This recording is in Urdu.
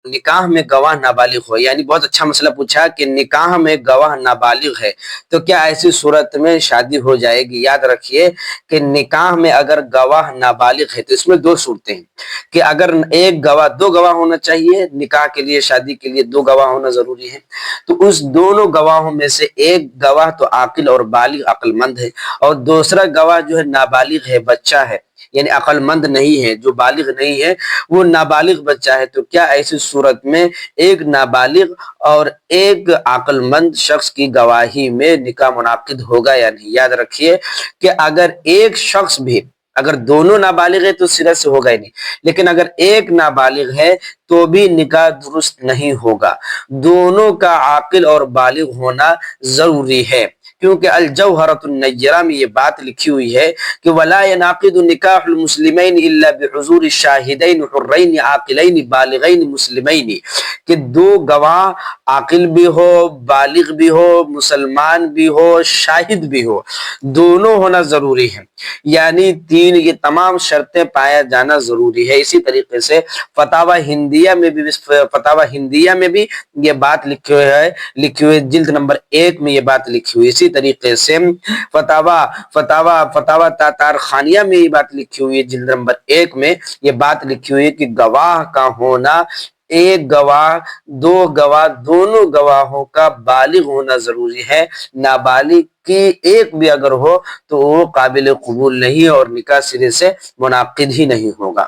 نکاح میں گواہ نابالغ ہو، یعنی بہت اچھا مسئلہ پوچھا کہ نکاح میں گواہ نابالغ ہے تو کیا ایسی صورت میں شادی ہو جائے گی؟ یاد رکھیے کہ نکاح میں اگر گواہ نابالغ ہے تو اس میں دو صورتیں ہیں کہ اگر ایک گواہ، دو گواہ ہونا چاہیے نکاح کے لیے، شادی کے لیے دو گواہ ہونا ضروری ہے، تو اس دونوں گواہوں میں سے ایک گواہ تو عاقل اور بالغ عقل مند ہے، اور دوسرا گواہ جو ہے نابالغ ہے، بچہ ہے، یعنی عقل مند نہیں ہے، جو بالغ نہیں ہے وہ نابالغ بچہ ہے، تو کیا ایسی صورت میں ایک نابالغ اور ایک عقل مند شخص کی گواہی میں نکاح منعقد ہوگا یا نہیں؟ یاد رکھیے کہ اگر ایک شخص بھی، اگر دونوں نابالغ ہے تو سرے سے ہوگا ہی نہیں، لیکن اگر ایک نابالغ ہے تو بھی نکاح درست نہیں ہوگا، دونوں کا عاقل اور بالغ ہونا ضروری ہے، کیونکہ الجوہرۃ النیرہ میں یہ بات لکھی ہوئی ہے کہ ولا ينعقد نکاح المسلمین الا بحضور الشاہدین حرین عاقلین بالغین مسلمین، کہ دو گواہ عاقل بھی ہو، بالغ بھی ہو، مسلمان بھی ہو، شاہد بھی ہو، دونوں ہونا ضروری ہے، یعنی تین یہ تمام شرطیں پایا جانا ضروری ہے۔ اسی طریقے سے فتاوی ہندیہ میں بھی یہ بات لکھی ہوئی جلد نمبر 1 میں یہ بات لکھی ہوئی، اسی طریقے سے فتاوی تاتارخانیہ میں یہ بات لکھی ہوئی ہے جلد نمبر 1 میں یہ بات لکھی ہوئی ہے کہ گواہ کا ہونا، ایک گواہ، دو گواہ، دونوں گواہوں کا بالغ ہونا ضروری ہے، نابالغ کی ایک بھی اگر ہو تو وہ قابل قبول نہیں اور نکاح سرے سے منعقد ہی نہیں ہوگا۔